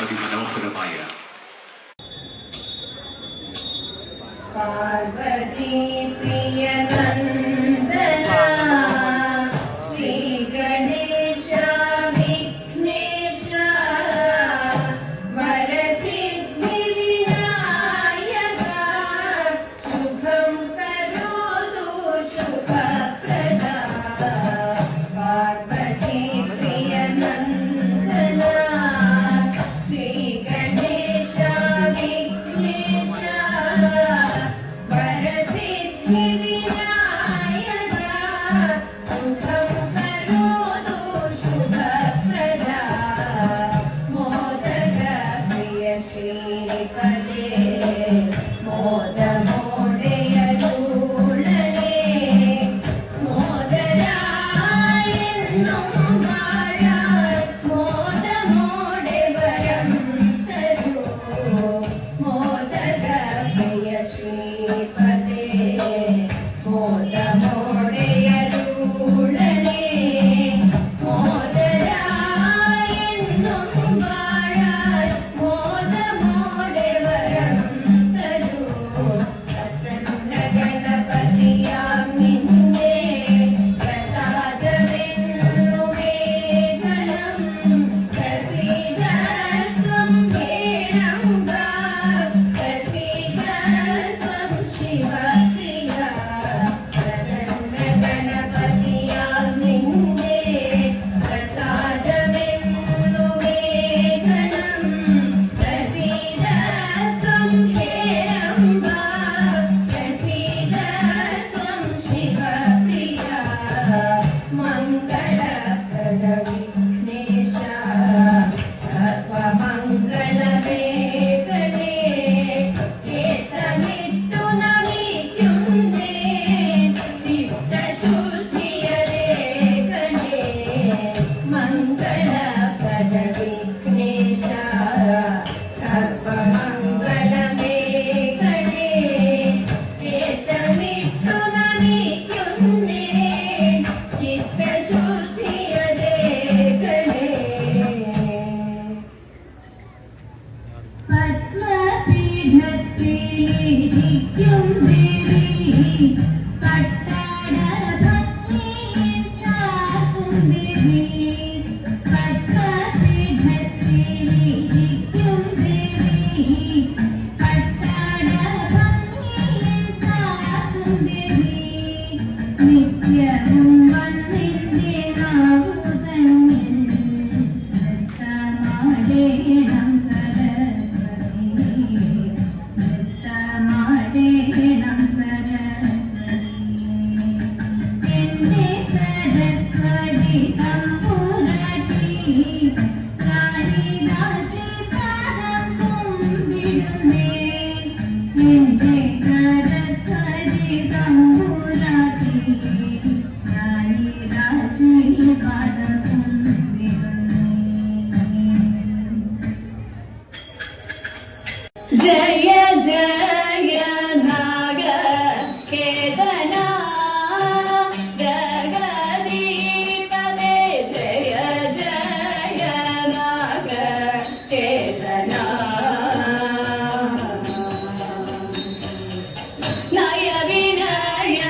അതിമനോഹരമായ പാർവതി പ്രിയ നന്ദന ശ്രീ ഗണേശ വിഘ്നേശ വരസിദ്ധി വിനായക ശുഭം കരോതു ശുഭപ്രദ പാർവതി പ്രിയ നന്ദന ശ്രീ ഗണേശ വിഘ്നേശ വരസിദ്ധി വിനായക ശുഭം കരോതു ശുഭപ്രദ മോദക പ്രിയ ശ്രീപദേ മോദമോടയരുളണേ മോദരായെന്നും വാഴാൻ മോദമോടെ വരം തരൂ മോദക പ്രിയ ശ്രീപദേ മോദമോടയരുളണേ മോദരായെന്നും വാഴാൻ മോദമോടെ വരം തരൂ പ്രസന്ന ഗണപതിയാം നിന്നെ പ്രസാദമെന്നുമേ ഗണം പ്രസീദത്വം കേരംബ പ്രസീദത്വം ശിവപ്രിയ പ്രസന്ന ഗണപതിയാം നിന്നെ പ്രസാദമെന്നുമേ ഗണം പ്രസീദത്വം കേരംബ പ്രസീദത്വം ശിവപ്രിയ മംഗളപ്രദ വിഘ്നേശ സർവമംഗളമേ ഗണേ ഏതമിട്ടു നമിക്കുന്നേ ചിത്തശുദ്ധിയരേ ഗണേ മംഗളപ്രദ വിഘ്നേശ സർവമംഗളമേ ഗണേ ഏതമിട്ടു നമിക്കുന്നേ ചിത്തശുദ്ധിയരേ ഗണേ പത്മപീഠത്തിലിരിക്കും ദേവി പട്ടടഭക്തിയിൽ ചാർത്തും ദേവി പത്മപീഠത്തിലിരിക്കും ദേവി പട്ടടഭക്തിയിൽ ചാർത്തും ദേവി നിത്യവും വന്നിന്റെ നാവുതന്നിൽ നൃത്തമാടേണം സരസ്വതി നൃത്തമാടേണം സരസ്വതി എന്റെ സരസ്വതി തമ്പുരാട്ടി കാളിദാസി പാദം കുമ്പിടുന്നേ എന്റെ സരസ്വതി തമ്പുരാട്ടി കാളിദാസി പാദം കുമ്പിടുന്നേ ജയ ജയ നാഗ കേതന ജഗദീപദേ ജയ ജയ നാഗ കേതന നയ വിനയ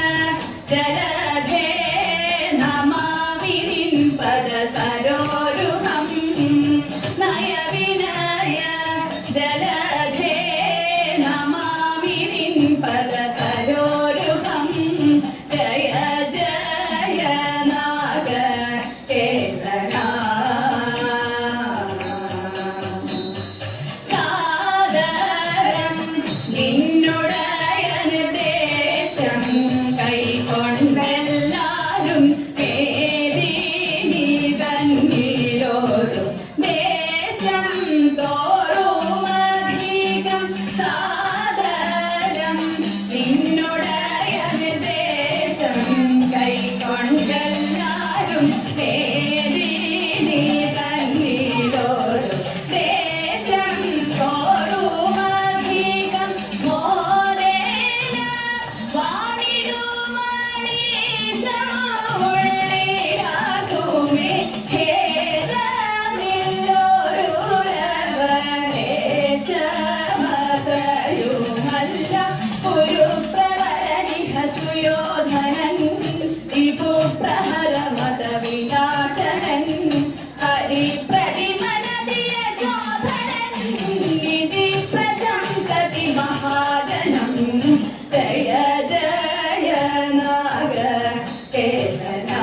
महाजनं जय जय नागकेतना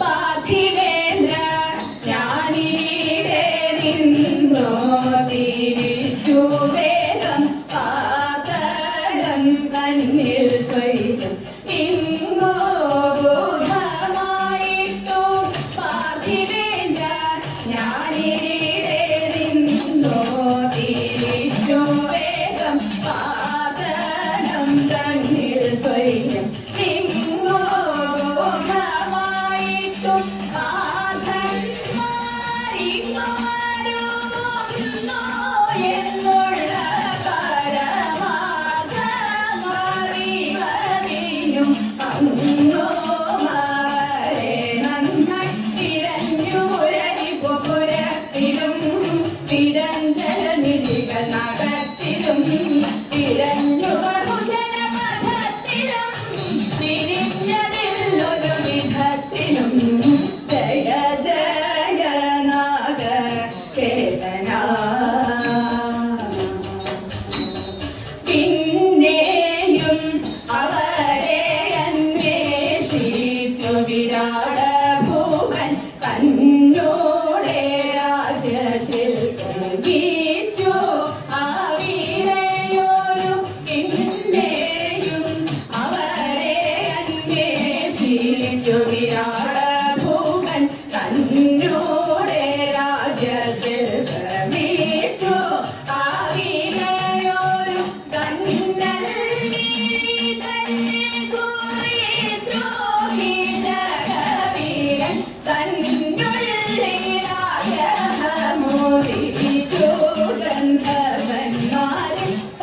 पार्थिवेन्द्र ज्ञानीरे निन्दो തിരിച്ചുവേഗം പാതരം കണ്ണിൽ സ്വൈരം ഇങ്ങോ ഗൂഢമായിട്ടു പാർഥിവേന്ദ്ര ഞാനിവിടെ നിന്നോ തിരിച്ചുവേഗം പാതരം കണ്ണിൽ സ്വൈരം ഇങ്ങോ ഗൂഢമായിട്ടു വിരാട ഭൂമൻ തന്നോടെ രാജ്യത്തിൽ വീച്ചു ആവിരയോരു പിന്നെയും അവരെ അന്വേഷിച്ചു വിരാട ഭൂമൻ തന്നോടെ രാജ്യത്തിൽ വീച്ചു ആവിരയോരു കണ്ണൽ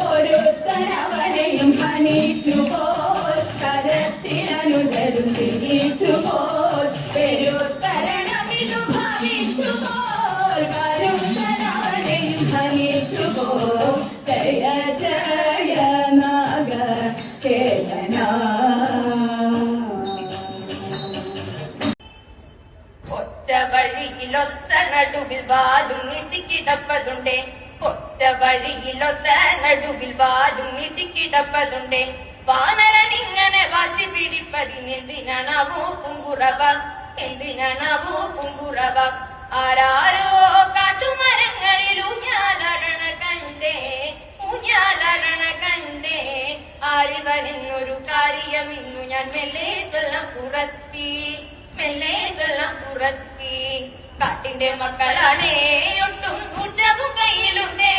ഒരുത്തനവനെയും ഹനിച്ചുപോൽ കരത്തിനനുതരും തിരിച്ചുപോൽ പെരുത്തരണമിതു ഭവിച്ചുപോൽ കരുത്തനവനെയും ഹനിച്ചുപോൽ ജയ ജയ നാഗകേതന ഒറ്റ വഴിയിലൊത്ത നടുവിൽ വാലും നീട്ടിക്കിടപ്പതുണ്ടേ ഒറ്റ വഴിയിലൊത്ത നടുവിൽ വാലും നീട്ടിക്കിടപ്പതുണ്ടേ വാനരനിങ്ങനെ വാശി പിടിപ്പതിനെന്തിനാണാവോ പുങ്കുറവ എന്തിനാണാവോ പുങ്കുറവ ആരാരോ കാട്ടുമരങ്ങളിൽ ഊഞ്ഞാലടണ കണ്ടേ ആരിവനെന്നൊരു കാര്യം ഇന്നു ഞാൻ മെല്ലെ ചൊല്ലാം പുറത്തി കാട്ടിന്റെ മക്കളാണേ ഒട്ടും ഊറ്റവും കയ്യിലുണ്ടേ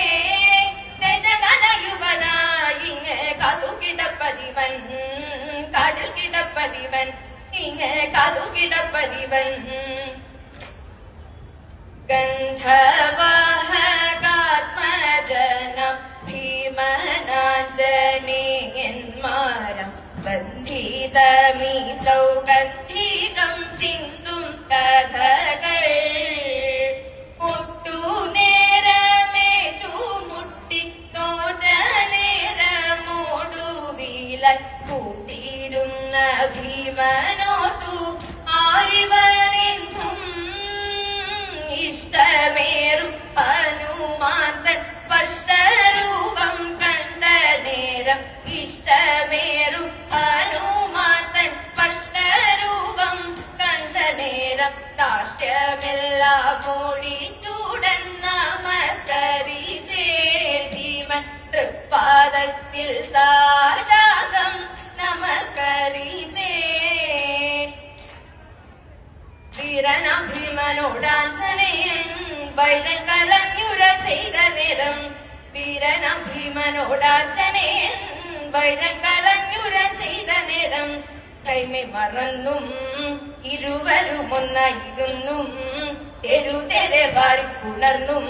യുവനായിങ്ങ് കാതു കിടപ്പതിവൻ കാട്ടിൽ കിടപ്പതിവൻ ഇങ്ങ് കാതു കിടപ്പതിവൻ ഗന്ധവാഹകാത്മജനം ഭീമനാഞ്ജനേയന്മാരം ബന്ധിതമീ സൗഗന്ധികം ചിന്തും കഥകൾ ഒട്ടുനേരമേറ്റു മുട്ടി തോജനേരമോടുവിലായി കൂട്ടിയിരുന്ന ഭീമനോത്തു ആരിവരെന്നും ഇഷ്ടമേറും ഹനുമാന്തൻ സ്പഷ്ടരൂപം കണ്ട നേരം ഇഷ്ടമേറും ഹനുമാന്തൻ സ്പഷ്ടരൂപം കണ്ട നേരം ദാഷ്ട്യമെല്ലാം ഒഴിച്ചൂടൻ നമസ്കരിച്ചേ ഭീമൻ തൃപ്പാദത്തിൽ സാജാതം നമസ്കരിച്ചേ വീരനാം ഭീമനോടാഞ്ജനേയൻ വൈരം കളഞ്ഞുര ചെയ്ത നേരം വീരനാം ഭീമനോടാഞ്ജനേയൻ വൈരം കളഞ്ഞുര ചെയ്ത നേരം കൈമെ മറന്നും ഇരുവരും ഒന്നായിരുന്നും തെരുതെരെ വാരിപ്പുണർന്നും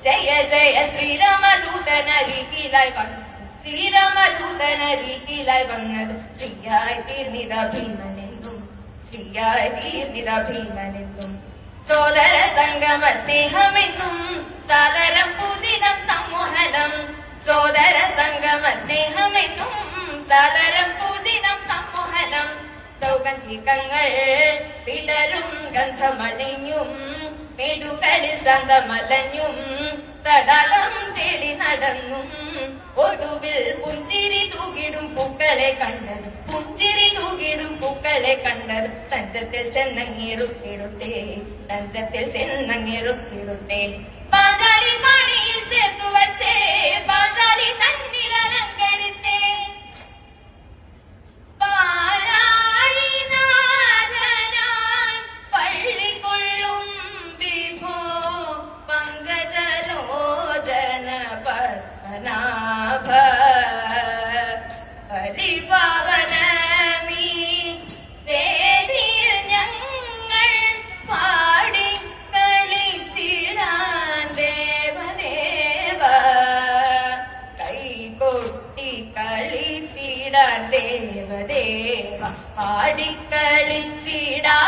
ജയ ജയ ശ്രീരാമദൂതനരികിലായി വന്നു ശ്രീരാമദൂതനരികിലായി വന്നതും ശ്രീയായി തീർന്നിത ഭീമനെന്നും സോദര സംഗമ സ്നേഹമെന്നും സാദരം പൂജിതം സമ്മോഹനം സോദര സംഗമ സ്നേഹമെന്നും സാദരം പൂജിതം സമ്മോഹനം സൗഗന്ധികങ്ങൾ പിടരും ഗന്ധമണിഞ്ഞും വീടുകളിൽ സന്തമലഞ്ഞും തടാകം തേടി നടന്നും ഒടുവിൽ പുഞ്ചിരി തൂകിടും പൂക്കളെ കണ്ടതും പുഞ്ചിരി തൂകിടും പൂക്കളെ കണ്ടതും തഞ്ചത്തിൽ ചെന്നങ്ങിറുത്തിടുത്തേ തഞ്ചത്തിൽ ചെന്നങ്ങിറുത്തിടുത്തേ പാഞ്ചാലി പാണിയിൽ ചേർത്തു വച്ചേ പാഞ്ചാലി തന്നിൽ അലങ്കരിച്ചേ പാലാഴിനാഥനായി പള്ളി കൊള്ളും വിഭോ പങ്കജലോചന പത്മനാഭ പരിപാവനമീ വേദിയിൽ ഞങ്ങൾ പാടി കളിച്ചിടാൻ ദേവദേവ കൈകൊട്ടി കളിച്ചിടാൻ ദേവദേവ പാടി കളിച്ചിടാൻ